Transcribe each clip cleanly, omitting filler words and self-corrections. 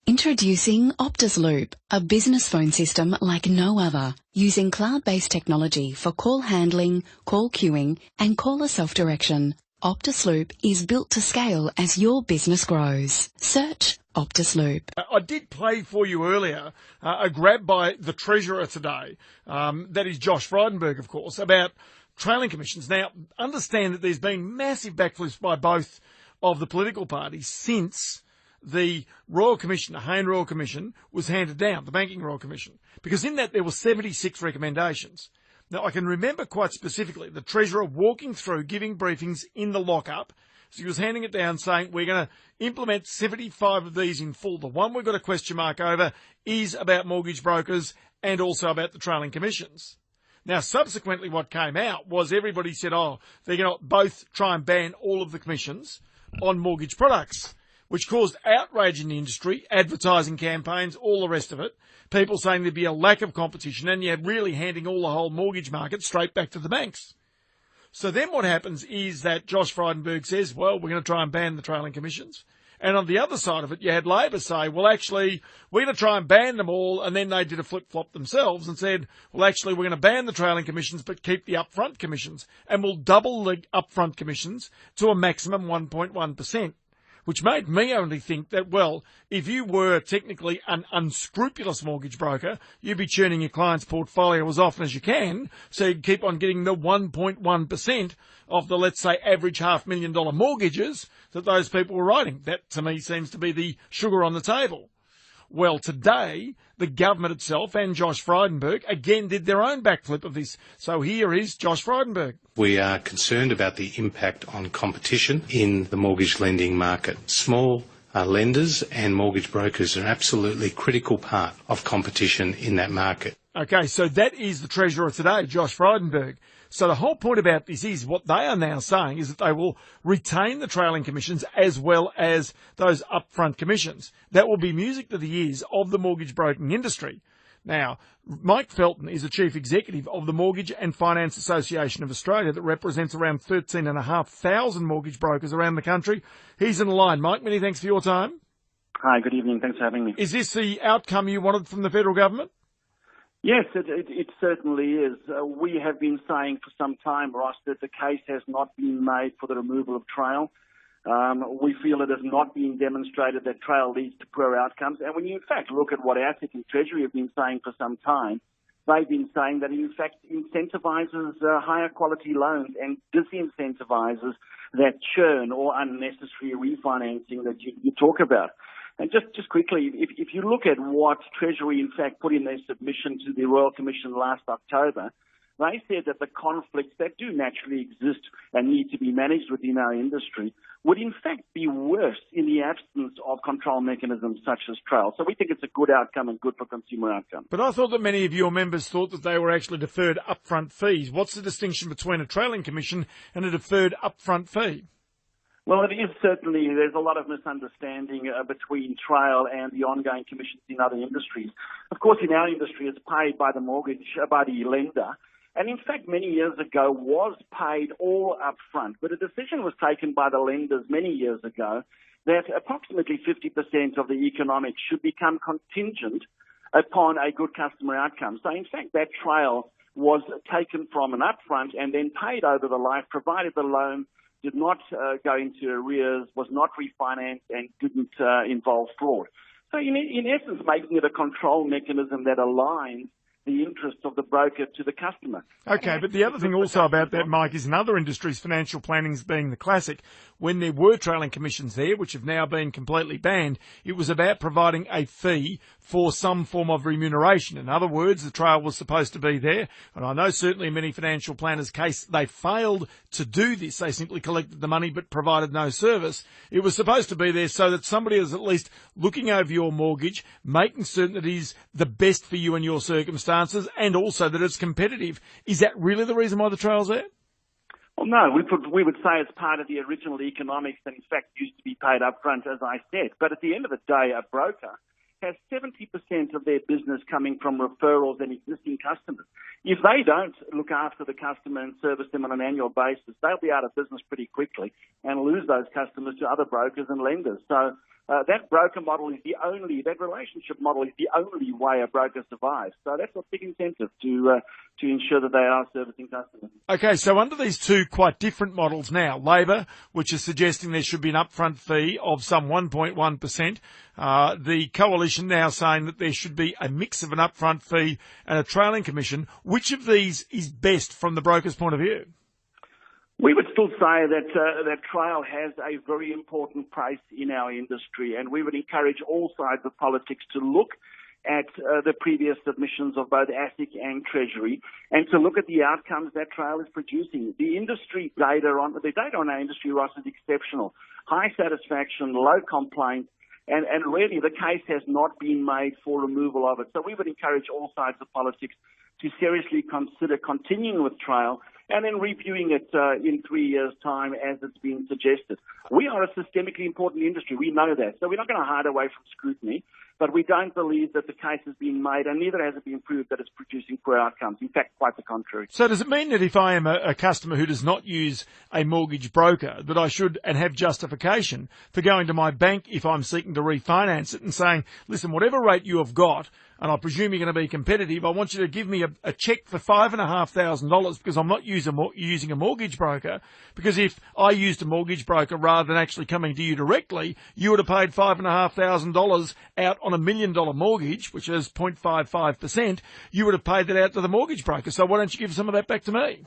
Introducing Optus Loop, a business phone system like no other, using cloud-based technology for call handling, call queuing, and caller self-direction. Optus Loop is built to scale as your business grows. Search Optus Loop. I did play for you earlier a grab by the Treasurer today, that is Josh Frydenberg, of course, about trailing commissions. Now, understand that there's been massive backflips by both of the political parties since the Royal Commission, the Hayne Royal Commission, was handed down, the Banking Royal Commission, because in that there were 76 recommendations. Now, I can remember quite specifically the Treasurer walking through, giving briefings in the lockup. So he was handing it down saying, we're going to implement 75 of these in full. The one we've got a question mark over is about mortgage brokers and also about the trailing commissions. Now, subsequently, what came out was everybody said, they're going to both try and ban all of the commissions on mortgage products, which caused outrage in the industry, advertising campaigns, all the rest of it, people saying there'd be a lack of competition, and you're really handing all the whole mortgage market straight back to the banks. So then what happens is that Josh Frydenberg says, well, we're going to try and ban the trailing commissions. And on the other side of it, you had Labor say, well, actually, we're going to try and ban them all. And then they did a flip-flop themselves and said, well, actually, we're going to ban the trailing commissions but keep the upfront commissions. And we'll double the upfront commissions to a maximum 1.1%. Which made me only think that, well, if you were technically an unscrupulous mortgage broker, you'd be churning your client's portfolio as often as you can, so you'd keep on getting the 1.1% of the, let's say, average $500,000 mortgages that those people were writing. That, to me, seems to be the sugar on the table. Well, today, the government itself and Josh Frydenberg again did their own backflip of this. So here is Josh Frydenberg. We are concerned about the impact on competition in the mortgage lending market. Small lenders and mortgage brokers are an absolutely critical part of competition in that market. Okay, so that is the Treasurer today, Josh Frydenberg. So the whole point about this is what they are now saying is that they will retain the trailing commissions as well as those upfront commissions. That will be music to the ears of the mortgage broking industry. Now, Mike Felton is the Chief Executive of the Mortgage and Finance Association of Australia that represents around 13,500 mortgage brokers around the country. He's in the line. Mike, many thanks for your time. Hi, good evening. Thanks for having me. Is this the outcome you wanted from the federal government? Yes, it certainly is. We have been saying for some time, Ross, that the case has not been made for the removal of trail. We feel it has not been demonstrated that trail leads to poor outcomes. And when you, in fact, look at what ASIC and Treasury have been saying for some time, they've been saying that it, in fact, incentivizes higher quality loans and disincentivizes that churn or unnecessary refinancing that you talk about. And just quickly, if you look at what Treasury, in fact, put in their submission to the Royal Commission last October, they said that the conflicts that do naturally exist and need to be managed within our industry would, in fact, be worse in the absence of control mechanisms such as trail. So we think it's a good outcome and good for consumer outcome. But I thought that many of your members thought that they were actually deferred upfront fees. What's the distinction between a trailing commission and a deferred upfront fee? Well, it is certainly, there's a lot of misunderstanding between trail and the ongoing commissions in other industries. Of course, in our industry, it's paid by the by the lender. And in fact, many years ago was paid all up front. But a decision was taken by the lenders many years ago that approximately 50% of the economics should become contingent upon a good customer outcome. So in fact, that trail was taken from an upfront and then paid over the life, provided the loan did not go into arrears, was not refinanced, and didn't involve fraud. So in essence, making it a control mechanism that aligns the interests of the broker to the customer. Okay, but the other thing also about that, Mike, is in other industries, financial planning being the classic, when there were trailing commissions there, which have now been completely banned, it was about providing a fee for some form of remuneration. In other words, the trail was supposed to be there, and I know certainly in many financial planners' case, they failed to do this. They simply collected the money but provided no service. It was supposed to be there so that somebody is at least looking over your mortgage, making certain that it is the best for you and your circumstances, and also that it's competitive. Is that really the reason why the trail's there? Well, no, we would say it's part of the original economics and, in fact, used to be paid up front, as I said. But at the end of the day, a broker has 70% of their business coming from referrals and existing customers. If they don't look after the customer and service them on an annual basis, they'll be out of business pretty quickly and lose those customers to other brokers and lenders. So that broker model is that relationship model is the only way a broker survives. So that's a big incentive to ensure that they are servicing customers. Okay, so under these two quite different models now, Labor, which is suggesting there should be an upfront fee of some 1.1%, the Coalition now saying that there should be a mix of an upfront fee and a trailing commission. Which of these is best from the broker's point of view? We would still say that trail has a very important place in our industry, and we would encourage all sides of politics to look at the previous submissions of both ASIC and Treasury, and to look at the outcomes that trail is producing. The data on our industry, Ross, is exceptional. High satisfaction, low complaints, and really the case has not been made for removal of it. So we would encourage all sides of politics to seriously consider continuing with trail and then reviewing it in 3 years' time as it's been suggested. We are a systemically important industry. We know that. So we're not going to hide away from scrutiny, but we don't believe that the case has been made, and neither has it been proved that it's producing poor outcomes. In fact, quite the contrary. So does it mean that if I am a customer who does not use a mortgage broker, that I should and have justification for going to my bank if I'm seeking to refinance it and saying, listen, whatever rate you have got, and I presume you're going to be competitive, I want you to give me a cheque for $5,500 because I'm not using a mortgage broker, because if I used a mortgage broker rather than actually coming to you directly, you would have paid $5,500 out on $1 million mortgage, which is 0.55%. You would have paid that out to the mortgage broker. So why don't you give some of that back to me?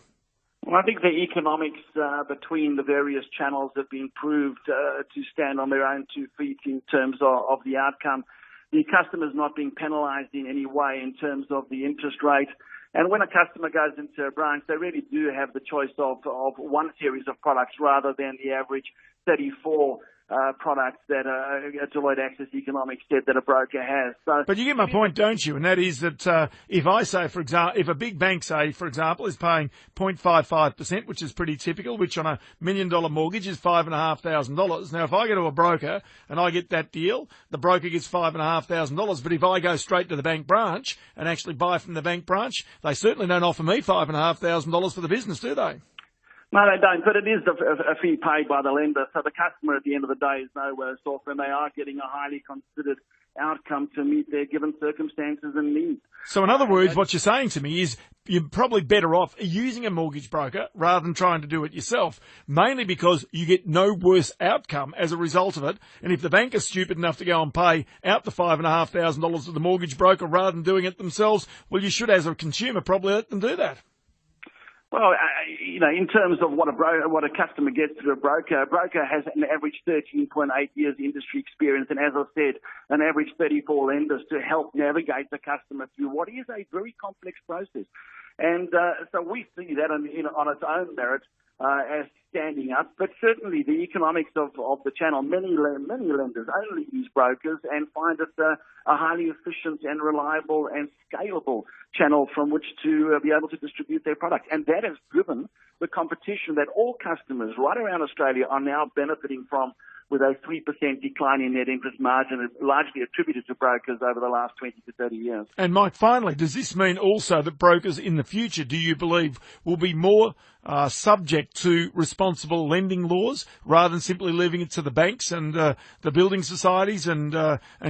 Well, I think the economics between the various channels have been proved to stand on their own 2 feet in terms of the outcome. The customer's not being penalised in any way in terms of the interest rate. And when a customer goes into a branch, they really do have the choice of one series of products rather than the average 34 products that Deloitte Access Economics said that a broker has. So, but you get my point, don't you? And that is that if I say, for example, if a big bank, say, for example, is paying 0.55%, which is pretty typical, which on $1 million mortgage is $5,500. Now, if I go to a broker and I get that deal, the broker gets $5,500. But if I go straight to the bank branch and actually buy from the bank branch, they certainly don't offer me $5,500 for the business, do they? No, they don't, but it is a fee paid by the lender, so the customer at the end of the day is no worse off, and they are getting a highly considered outcome to meet their given circumstances and needs. So in other words, what you're saying to me is you're probably better off using a mortgage broker rather than trying to do it yourself, mainly because you get no worse outcome as a result of it. And if the bank is stupid enough to go and pay out the $5,500 to the mortgage broker rather than doing it themselves, well, you should, as a consumer, probably let them do that. Well, in terms of what a customer gets through a broker has an average 13.8 years industry experience, and as I said, an average 34 lenders to help navigate the customer through what is a very complex process. And so we see that on its own merit as standing up, but certainly the economics of the channel, many lenders only use brokers and find it a highly efficient and reliable and scalable channel from which to be able to distribute their product. And that has driven the competition that all customers right around Australia are now benefiting from, with a 3% decline in net interest margin, largely attributed to brokers over the last 20 to 30 years. And Mike, finally, does this mean also that brokers in the future, do you believe, will be more subject to responsible lending laws rather than simply leaving it to the banks and the building societies and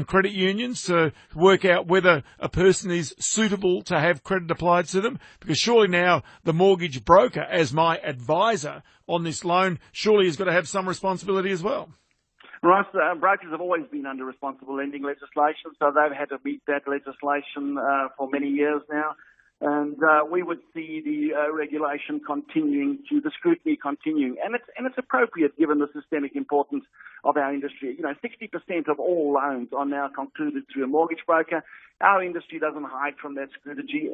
credit unions to work out whether a person is suitable to have credit applied to them? Because surely now the mortgage broker, as my advisor on this loan, surely has got to have some responsibility as well. Ross, brokers have always been under responsible lending legislation, so they've had to meet that legislation for many years now. And we would see the regulation continuing, the scrutiny continuing, and it's appropriate given the systemic importance of our industry. 60% of all loans are now concluded through a mortgage broker. Our industry doesn't hide from that scrutiny,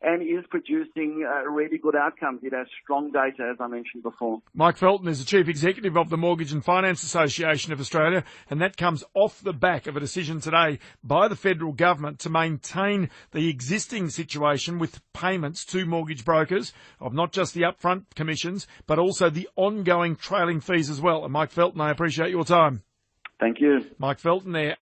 and is producing really good outcomes. It has strong data, as I mentioned before. Mike Felton is the Chief Executive of the Mortgage and Finance Association of Australia, and that comes off the back of a decision today by the federal government to maintain the existing situation with payments to mortgage brokers of not just the upfront commissions, but also the ongoing trailing fees as well. And Mike Felton, I appreciate your time. Thank you. Mike Felton there.